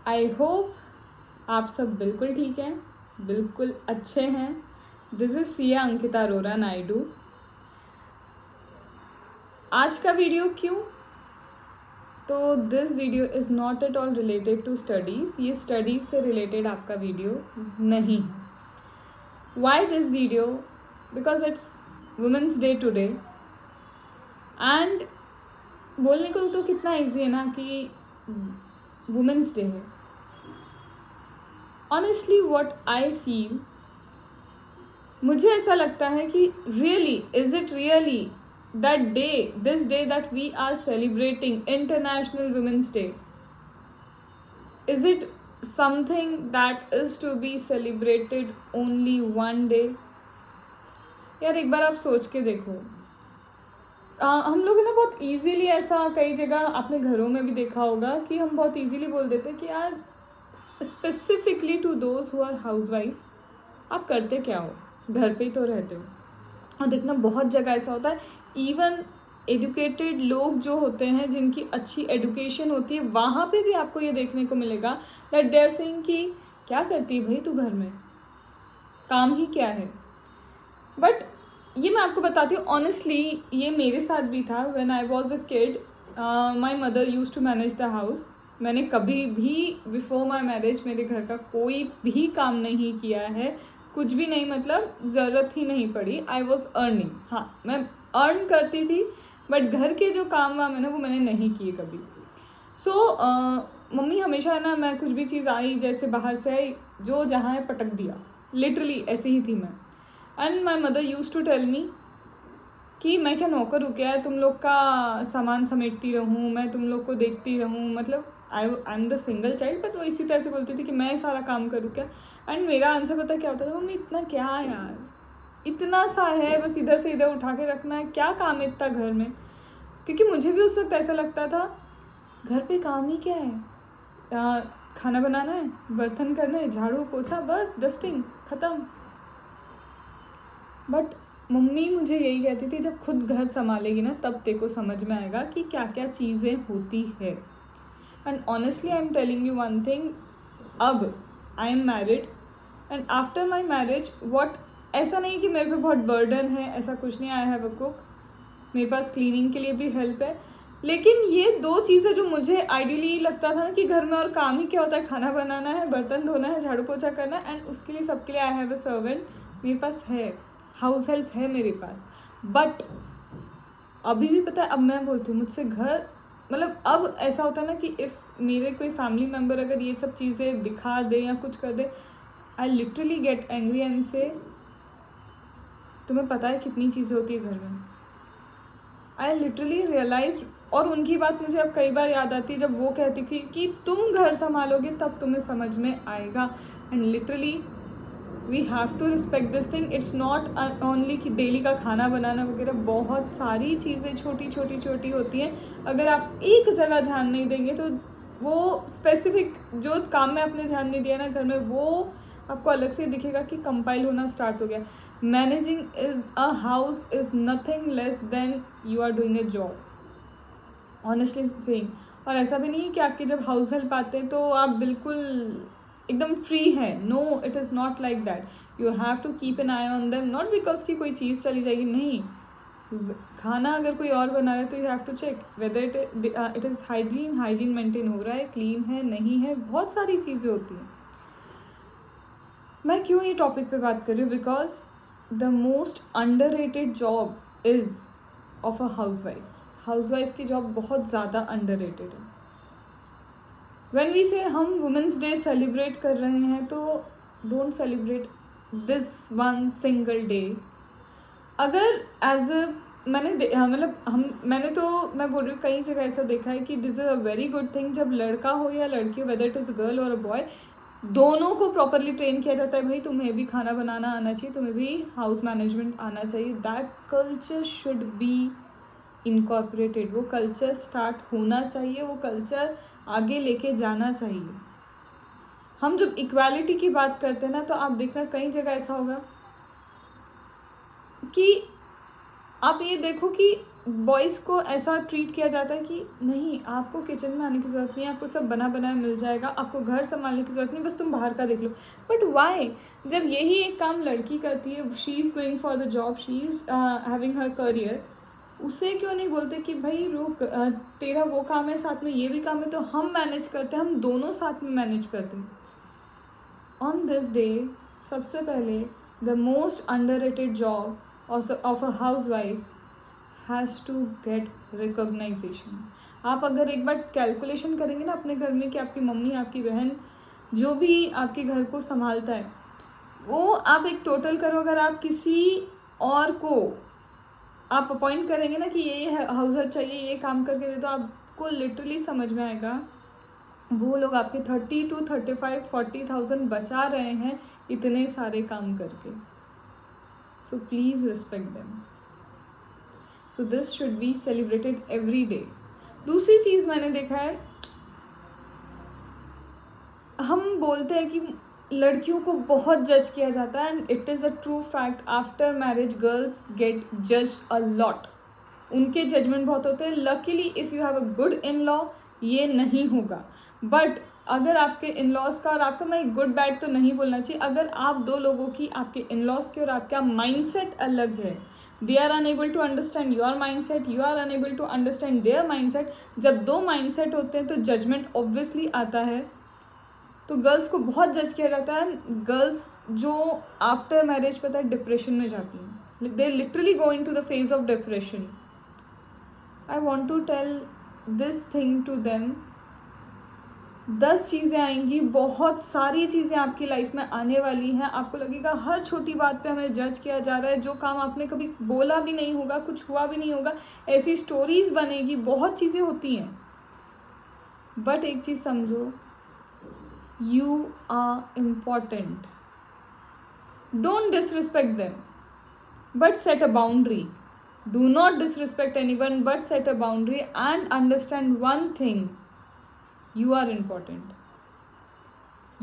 I hope आप सब बिल्कुल ठीक हैं, बिल्कुल अच्छे हैं। This is Siya Ankita Arora Naidu. आज का वीडियो क्यों? तो this video is not at all related to studies. ये स्टडीज़ से रिलेटेड आपका वीडियो नहीं है। Why this video? Because it's women's day today and बोलने को तो कितना ईजी है ना कि वुमेंस डे है। ऑनेस्टली व्हाट आई फील, मुझे ऐसा लगता है कि really is it really that day, this day that we are celebrating international women's day, is it something that is to be celebrated only one day? यार एक बार आप सोच के देखो। हम लोग ना बहुत इजीली, ऐसा कई जगह आपने घरों में भी देखा होगा कि हम बहुत इजीली बोल देते हैं कि यार specifically to those who are house wives, आप करते क्या हो? घर पे ही तो रहते हो। और देखना बहुत जगह ऐसा होता है, इवन एजुकेटेड लोग जो होते हैं, जिनकी अच्छी एजुकेशन होती है, वहाँ पे भी आपको ये देखने को मिलेगा दैट दे आर सेइंग कि क्या करती है भाई तू घर में, काम ही क्या है। बट ये मैं आपको बताती हूँ ऑनेस्टली, ये मेरे साथ भी था। When I was a kid, my mother use to manage the house. मैंने कभी भी बिफोर माई मैरिज मेरे घर का कोई भी काम नहीं किया है, कुछ भी नहीं, मतलब ज़रूरत ही नहीं पड़ी। आई वॉज अर्निंग, हाँ मैं अर्न करती थी, बट घर के जो काम वाम है ना वो मैंने नहीं किए कभी। मम्मी हमेशा ना, मैं कुछ भी चीज़ आई, जैसे बाहर से आई, जो जहाँ है पटक दिया, लिटरली ऐसे ही थी मैं। And my mother use to tell me कि मैं क्या नौकर हूँ क्या, तुम लोग का सामान समेटती रहूँ, मैं तुम लोग को देखती रहूँ, मतलब I am the single child. But वो इसी तरह से बोलती थी कि मैं सारा काम करूँ क्या। एंड मेरा आंसर पता क्या होता था, मम्मी इतना क्या यार, इतना सा है, बस इधर से इधर उठा के रखना है, क्या काम है इतना घर में। क्योंकि मुझे भी उस वक्त ऐसा लगता था घर पे काम ही क्या है, खाना बनाना है, बर्तन करना है, झाड़ू पोछा, बस डस्टिंग, ख़त्म। बट मम्मी मुझे यही कहती थी, जब खुद घर संभालेगी ना तब तेको समझ में आएगा कि क्या क्या चीज़ें होती है। And honestly I am telling you one thing, अब I am married and after my marriage what, ऐसा नहीं कि मेरे पे बहुत बर्डन है, ऐसा कुछ नहीं। आई हैव अ कुक, मेरे पास क्लीनिंग के लिए भी हेल्प है। लेकिन ये दो चीज़ें जो मुझे आइडियली लगता था ना कि घर में और काम ही क्या होता है, खाना बनाना है, बर्तन धोना है, झाड़ू पोछा करना है, एंड उसके लिए सबके लिए आई हैव अ सर्वेंट, मेरे पास है, हाउस हेल्प है मेरे पास। बट अभी भी पता है, अब मैं बोलती हूँ मुझसे घर, मतलब अब ऐसा होता है ना कि इफ़ मेरे कोई फैमिली मेम्बर अगर ये सब चीज़ें दिखा दे या कुछ कर दे, I literally get angry and से तुम्हें पता है कितनी चीज़ें होती है घर में। आई लिटरली रियलाइज, और उनकी बात मुझे अब कई बार याद आती है जब वो कहती थी कि तुम घर संभालोगे तब तुम्हें समझ में आएगा। And literally we have to respect this thing. It's not only कि डेली का खाना बनाना वगैरह, बहुत सारी चीज़ें छोटी छोटी छोटी होती हैं। अगर आप एक जगह ध्यान नहीं देंगे तो वो स्पेसिफिक जो काम में आपने ध्यान नहीं दिया ना घर में, वो आपको अलग से दिखेगा कि कंपाइल होना स्टार्ट हो गया। Managing is a house is nothing less than you are doing a job, honestly saying. और ऐसा भी नहीं है कि आपके जब हाउस हेल्प आते हैं तो आप बिल्कुल एकदम फ्री है। No, it is not like that. You have to keep an eye on them, not because कि कोई चीज़ चली जाएगी, नहीं। खाना अगर कोई और बना रहा है तो you have to check whether it is hygiene maintain हो रहा है, क्लीन है, नहीं है, बहुत सारी चीज़ें होती हैं। मैं क्यों ये टॉपिक पे बात कर रही हूँ? Because the most underrated job is of a housewife की जॉब बहुत ज़्यादा अंडररेटेड है। व्हेन वी से हम वुमेंस डे सेलिब्रेट कर रहे हैं तो don't celebrate this one single day. अगर एज अ मैं बोल रही हूँ कई जगह ऐसा देखा है कि this is a very good thing जब लड़का हो या लड़की हो, वेदर इट इज़ गर्ल और अ बॉय, दोनों को प्रॉपरली ट्रेन किया जाता है, भाई तुम्हें भी खाना बनाना आना चाहिए, तुम्हें भी हाउस मैनेजमेंट आना चाहिए। That culture should be incorporated, वो कल्चर स्टार्ट होना चाहिए, वो कल्चर आगे लेके जाना चाहिए। हम जब इक्वालिटी की बात करते हैं ना तो आप देखना कई जगह ऐसा होगा कि आप ये देखो कि बॉयज़ को ऐसा ट्रीट किया जाता है कि नहीं, आपको किचन में आने की ज़रूरत नहीं है, आपको सब बना बनाया मिल जाएगा, आपको घर संभालने की ज़रूरत नहीं, बस तुम बाहर का देख लो। But why? जब यही एक काम लड़की करती है, she is going for the job, she is having her career, उसे क्यों नहीं बोलते कि भाई रुक, तेरा वो काम है, साथ में ये भी काम है, तो हम मैनेज करते हैं, हम दोनों साथ में मैनेज करते हैं। ऑन दिस डे सबसे पहले the most underrated job of a house wife has to get recognition. आप अगर एक बार कैलकुलेशन करेंगे ना अपने घर में कि आपकी मम्मी, आपकी बहन, जो भी आपके घर को संभालता है, वो आप एक टोटल करो, अगर आप किसी और को आप अपॉइंट करेंगे ना कि ये हाउस हेल्प चाहिए, ये काम करके दे, तो आपको लिटरली समझ में आएगा वो लोग आपके 30 to 35 40,000 बचा रहे हैं इतने सारे काम करके। So please respect them. So this should be celebrated every day. दूसरी चीज़ मैंने देखा है, हम बोलते हैं कि लड़कियों को बहुत जज किया जाता है, and it is a true fact. After marriage girls gate judged a lot, उनके जजमेंट बहुत होते हैं। Luckily if you have a good in law ये नहीं होगा, बट अगर आपके इन लॉज का और आपका, मैं गुड बैड तो नहीं बोलना चाहिए, अगर आप दो लोगों की, आपके इन लॉज की और आपका माइंडसेट अलग है, they are unable to understand your mindset, you are unable to understand their mindset, जब दो माइंडसेट होते हैं तो जजमेंट ऑब्वियसली आता है। तो गर्ल्स को बहुत जज किया जाता है। गर्ल्स जो आफ्टर मैरिज पता है डिप्रेशन में जाती हैं, they literally go in to the phase of depression. I want to tell this thing to them. 10 चीज़ें आएंगी, बहुत सारी चीज़ें आपकी लाइफ में आने वाली हैं, आपको लगेगा हर छोटी बात पे हमें जज किया जा रहा है, जो काम आपने कभी बोला भी नहीं होगा, कुछ हुआ भी नहीं होगा, ऐसी स्टोरीज बनेगी, बहुत चीज़ें होती हैं। बट एक चीज़ समझो, you are important. Don't disrespect them, but set a boundary. Do not disrespect anyone, but set a boundary and understand one thing: you are important.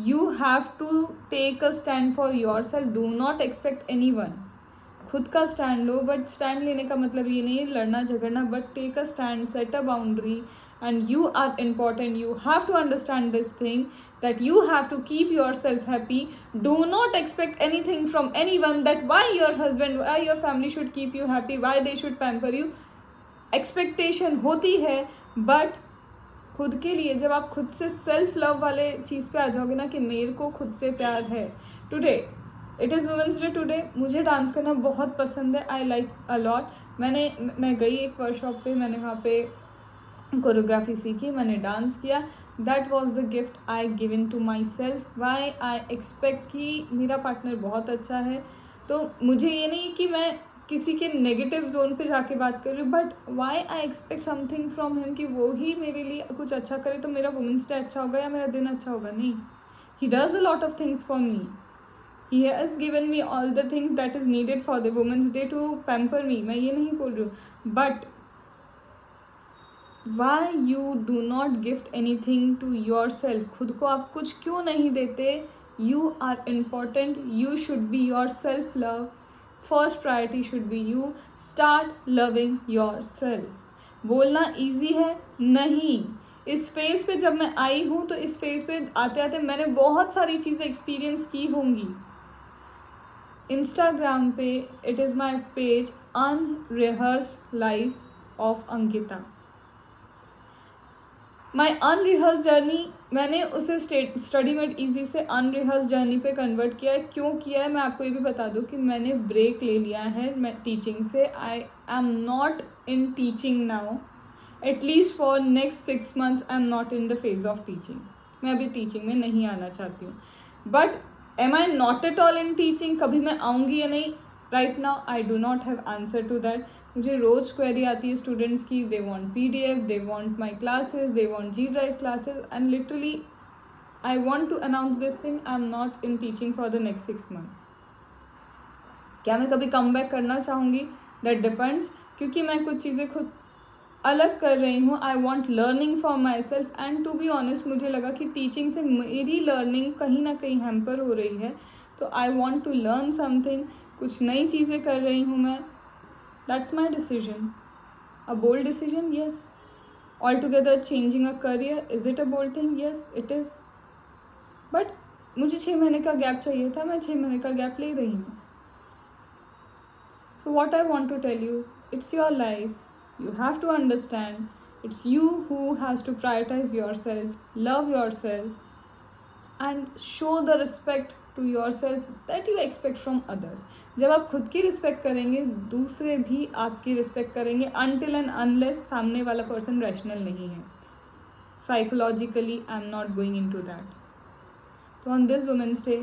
You have to take a stand for yourself. Do not expect anyone. खुद का stand low, but stand लेने का मतलब ये नहीं है लड़ना झगड़ना, but take a stand, set a boundary, and you are important. You have to understand this thing, that you have to keep yourself happy. Do not expect anything from anyone, that why your husband, why your family should keep you happy, why they should pamper you. expectation होती है, but खुद के लिए जब आप खुद से self love वाले चीज़ पे आ जाओगे ना कि मेरे को खुद से प्यार है। Today it is women's day. Today मुझे डांस करना बहुत पसंद है, आई लाइक अ लॉट। मैं गई एक वर्कशॉप पे, मैंने वहाँ पे कोरियोग्राफी सीखी, मैंने डांस किया। That was the gift I given to my self. Why I expect कि मेरा पार्टनर बहुत अच्छा है, तो मुझे ये नहीं कि मैं किसी के नेगेटिव जोन पे जाके बात कर रही हूँ, but why I expect something from him कि वो ही मेरे लिए कुछ अच्छा करे तो मेरा वुमेंस डे अच्छा होगा या मेरा दिन अच्छा होगा। नहीं, he does a lot of things for me, he has given me all the things that is needed for the women's day to pamper me, मैं ये नहीं बोल रही हूँ। But why you do not gift anything to yourself? खुद को आप कुछ क्यों नहीं देते? You are important. You should be your self love. First priority should be you. Start loving yourself. बोलना easy है? नहीं। इस फेज पे जब मैं आई हूँ तो इस फेज पे आते आते मैंने बहुत सारी चीज़ें एक्सपीरियंस की होंगी। इंस्टाग्राम पे it is my page unrehearsed life of Ankita. My unrehearsed journey, मैंने उसे स्टडी मेड ईजी से अनरिहर्स जर्नी पे कन्वर्ट किया है। क्यों किया है मैं आपको ये भी बता दूँ कि मैंने ब्रेक ले लिया है मैं टीचिंग से। I am not in teaching now, at least for next 6 months I am not in the phase of teaching. मैं अभी टीचिंग में नहीं आना चाहती हूँ। But am I not at all in teaching? कभी मैं आऊँगी या नहीं, right now I do not have answer to that. मुझे रोज़ क्वेरी आती है स्टूडेंट्स की, they want PDF, they want my classes, they want G Drive classes, and literally I want to announce this thing, I am not in teaching for the next 6 months। क्या मैं कभी come back करना चाहूँगी? That depends, क्योंकि मैं कुछ चीज़ें खुद अलग कर रही हूँ। I want learning for my self, and to be honest मुझे लगा कि टीचिंग से मेरी लर्निंग कहीं ना कहीं हैम्पर हो रही है, तो I want to learn something. कुछ नई चीज़ें कर रही हूँ मैं, that's my decision. A bold decision? Yes. Altogether changing a career, is it a bold thing? Yes, it is. But मुझे 6 महीने का गैप चाहिए था, मैं 6 महीने का गैप ले रही हूँ. So what I want to tell you, it's your life. You have to understand. It's you who has to prioritize yourself, love yourself, and show the respect to yourself that you expect from others. जब आप खुद की respect करेंगे, दूसरे भी आपकी respect करेंगे, until and unless सामने वाला पर्सन रैशनल नहीं है. Psychologically, I'm not going into that. So on this Women's Day,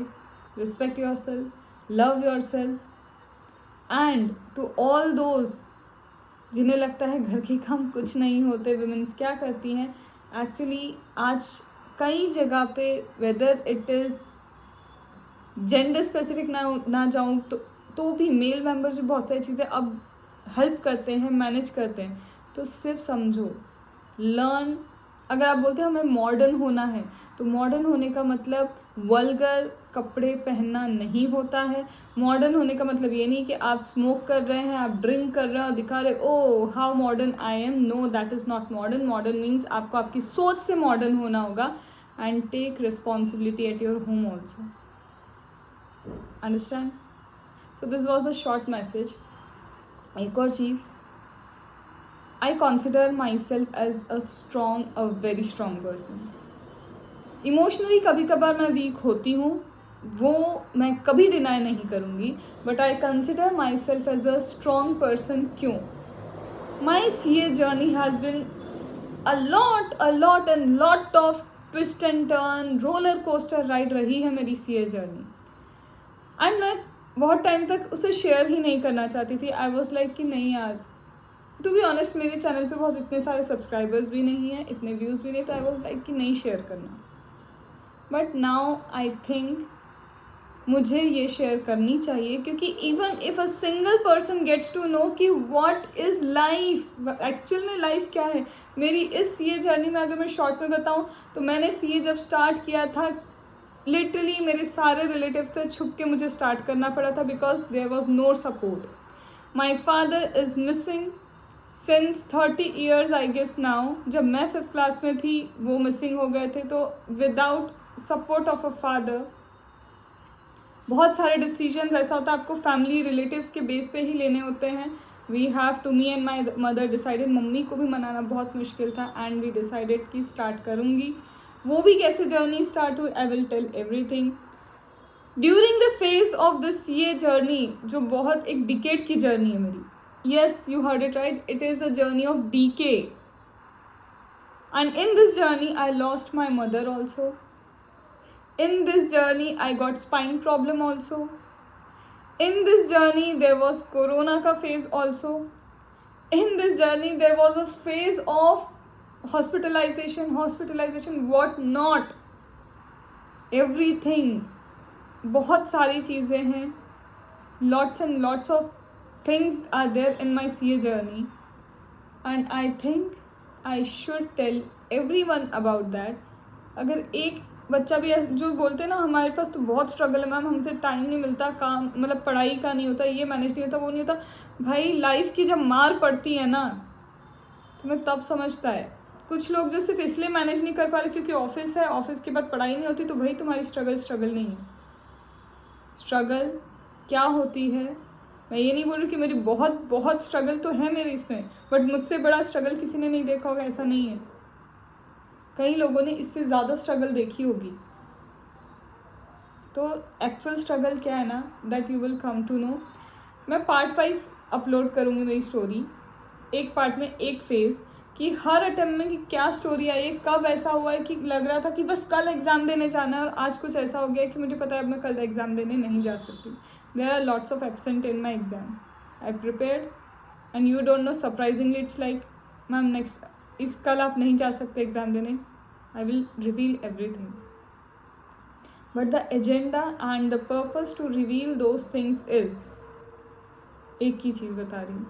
respect yourself, love yourself, and to all those जिन्हें लगता है घर के काम कुछ नहीं होते, विमेंस क्या करती हैं, एक्चुअली आज कई जगह पे weather it is gender specific ना जाऊँ तो भी मेल मेंबर्स भी बहुत सारी चीज़ें अब हेल्प करते हैं, मैनेज करते हैं. तो सिर्फ समझो, लर्न. अगर आप बोलते हैं हमें मॉडर्न होना है, तो मॉडर्न होने का मतलब वल्गर कपड़े पहनना नहीं होता है. मॉडर्न होने का मतलब ये नहीं कि आप स्मोक कर रहे हैं, आप ड्रिंक कर रहे हैं और दिखा रहे oh how modern I am. No, that is not modern. Modern means आपको आपकी सोच से मॉडर्न होना होगा. And take responsibility at your home also. Understand? So this was a short message. एक और चीज़, I consider myself as a very strong person. Emotionally कभी कभार मैं वीक होती हूँ, वो मैं कभी डिनाई नहीं करूँगी, but I consider my self as a strong person. क्यों? My CA journey has been a lot of twist and turn, roller coaster ride रही है मेरी CA जर्नी. एंड मैं बहुत टाइम तक उसे शेयर ही नहीं करना चाहती थी. आई वॉज लाइक कि नहीं यार, टू बी ऑनेस्ट मेरे चैनल पे बहुत इतने सारे सब्सक्राइबर्स भी नहीं हैं, इतने व्यूज़ भी नहीं, तो आई वॉज लाइक कि नहीं शेयर करना. बट नाउ आई थिंक मुझे ये शेयर करनी चाहिए, क्योंकि even if a single person gets to know कि व्हाट इज़ लाइफ, एक्चुअल में लाइफ क्या है. मेरी इस CA जर्नी में अगर मैं शॉर्ट में बताऊँ तो मैंने CA जब स्टार्ट किया था, लिटरली मेरे सारे रिलेटिव्स से छुप के मुझे स्टार्ट करना पड़ा था, because there was no support. My father is missing since 30 years I guess now. जब मैं 5th क्लास में थी वो मिसिंग हो गए थे. तो without support of a father बहुत सारे डिसीजंस ऐसा होता है आपको फैमिली रिलेटिव्स के बेस पे ही लेने होते हैं. We have to, me and my mother decided, mummy को भी मनाना बहुत मुश्किल था, एंड वी डिसाइडेड कि स्टार्ट करूँगी. वो भी कैसे जर्नी स्टार्ट हुई, I will tell everything. During the phase of the CA journey, जो बहुत एक डिकेड की जर्नी है मेरी. Yes, you heard it right. It is a journey of decay. And in this journey, I lost my mother also. In this journey, I got spine problem also. In this journey, there was Corona ka phase also. In this journey, there was a phase of hospitalization, what not. Everything. बहुत सारी चीज़ें हैं. Lots and lots of things are there in my CA journey, and I think I should tell everyone about that. अगर एक बच्चा भी जो बोलते हैं ना हमारे पास तो बहुत स्ट्रगल है मैम, हमसे टाइम नहीं मिलता, काम मतलब पढ़ाई का नहीं होता, ये मैनेज नहीं होता, वो नहीं होता. भाई लाइफ की जब मार पड़ती है ना तुम्हें तब समझता है. कुछ लोग जो सिर्फ इसलिए मैनेज नहीं कर पा रहे क्योंकि ऑफिस है, ऑफिस के बाद पढ़ाई नहीं होती, तो भाई तुम्हारी स्ट्रगल नहीं है. स्ट्रगल क्या होती है, मैं ये नहीं बोल रही कि मेरी बहुत स्ट्रगल तो है मेरे इसमें, बट मुझसे बड़ा स्ट्रगल किसी ने नहीं देखा होगा, ऐसा नहीं है. कई लोगों ने इससे ज़्यादा स्ट्रगल देखी होगी. तो एक्चुअल स्ट्रगल क्या है ना, that you will come to know. मैं पार्ट वाइज अपलोड करूँगी मेरी स्टोरी. एक पार्ट में एक फेज़ कि हर अटेम्प्ट में कि क्या स्टोरी आई है, कब ऐसा हुआ है कि लग रहा था कि बस कल एग्ज़ाम देने जाना है और आज कुछ ऐसा हो गया है कि मुझे पता है अब मैं कल एग्ज़ाम देने नहीं जा सकती. There are lots of absent in my exam. I prepared and you don't know, surprisingly it's like ma'am next इस कल आप नहीं जा सकते एग्ज़ाम देने. I will reveal everything, but the agenda and the purpose to reveal those things is, एक ही चीज़ बता रही हूँ.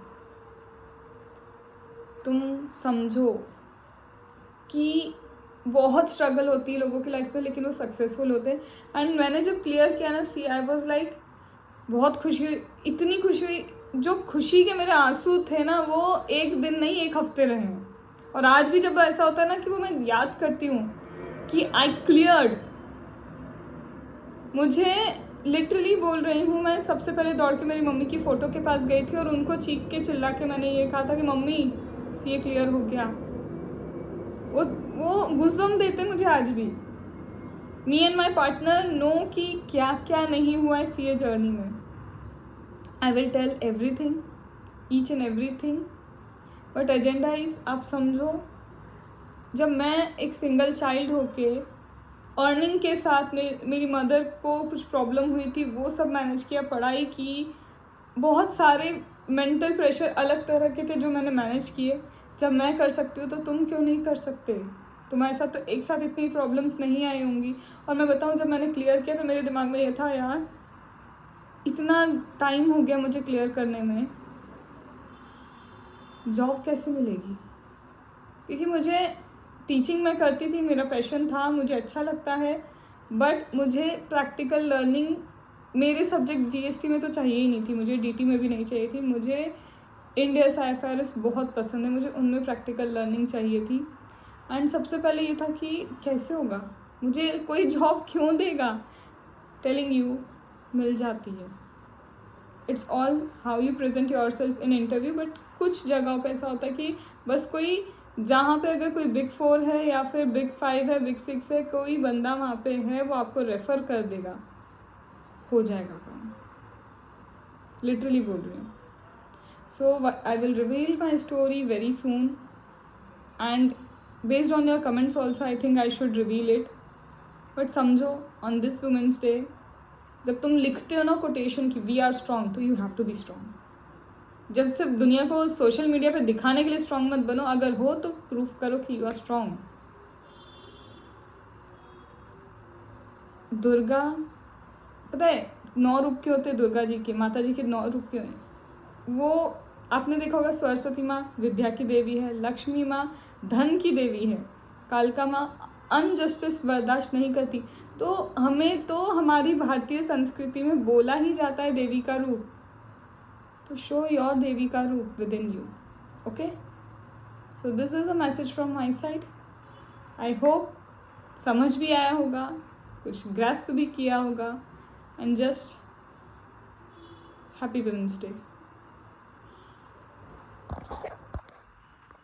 तुम समझो कि बहुत स्ट्रगल होती है लोगों की लाइफ में, लेकिन वो सक्सेसफुल होते हैं. एंड मैंने जब क्लियर किया ना, आई वॉज लाइक बहुत खुशी हुई, इतनी खुशी हुई. जो खुशी के मेरे आंसू थे ना, वो एक दिन नहीं 1 हफ्ते रहे हैं। और आज भी जब ऐसा होता है ना कि वो मैं याद करती हूँ कि आई क्लियर्ड, मुझे लिटरली बोल रही हूँ, मैं सबसे पहले दौड़ के मेरी मम्मी की फ़ोटो के पास गई थी और उनको चीख के चिल्ला के मैंने ये कहा था कि मम्मी सीए क्लियर हो गया। वो गूज़बम्प देते मुझे आज भी। Me and my partner know कि क्या क्या नहीं हुआ है सीए जर्नी में। I will tell everything, each and everything, but agenda is, आप समझो, जब मैं एक सिंगल चाइल्ड होके अर्निंग के साथ में मेरी मदर को कुछ प्रॉब्लम हुई थी, वो सब मैनेज किया, पढ़ाई की, बहुत सारे मेंटल प्रेशर अलग तरह के थे जो मैंने मैनेज किए। जब मैं कर सकती हूँ तो तुम क्यों नहीं कर सकते? तुम्हारे साथ तो एक साथ इतनी प्रॉब्लम्स नहीं आई होंगी। और मैं बताऊँ, जब मैंने क्लियर किया तो मेरे दिमाग में ये था, यार इतना टाइम हो गया मुझे क्लियर करने में, जॉब कैसे मिलेगी? क्योंकि मुझे टीचिंग मैं करती थी, मेरा पैशन था, मुझे अच्छा लगता है, बट मुझे प्रैक्टिकल लर्निंग मेरे सब्जेक्ट जीएसटी में तो चाहिए ही नहीं थी, मुझे डीटी में भी नहीं चाहिए थी। मुझे इंडियस आईएफआरएस बहुत पसंद है, मुझे उनमें प्रैक्टिकल लर्निंग चाहिए थी। एंड सबसे पहले ये था कि कैसे होगा, मुझे कोई जॉब क्यों देगा? टेलिंग यू, मिल जाती है। It's all how you present your self in interview. But कुछ जगहों पे ऐसा होता है कि बस कोई, जहाँ पे अगर कोई बिग 4 है या फिर बिग 5 है, बिग 6 है, कोई बंदा वहाँ पे है, वो आपको रेफ़र कर देगा, हो जाएगा काम। लिटरली बोल रही हूँ। So I will reveal my story very soon, and based on your comments also I think I should reveal it. But समझो, ऑन दिस वुमेंस डे जब तुम लिखते हो ना कोटेशन की वी आर स्ट्रॉन्ग, तो you have to be strong. जब सिर्फ दुनिया को सोशल मीडिया पे दिखाने के लिए स्ट्रॉन्ग मत बनो, अगर हो तो प्रूफ करो कि यू आर स्ट्रॉन्ग। दुर्गा, पता है 9 रूप के होते हैं दुर्गा जी के, माता जी के 9 रूप के हैं। वो आपने देखा होगा, सरस्वती माँ विद्या की देवी है, लक्ष्मी माँ धन की देवी है, कालिका माँ अनजस्टिस बर्दाश्त नहीं करती। तो हमें तो हमारी भारतीय संस्कृति में बोला ही जाता है देवी का रूप, तो शो योर देवी का रूप with in you. Okay, so this is a message from my side. I hope समझ भी आया होगा, कुछ ग्रास्प भी किया होगा, and just happy women's day.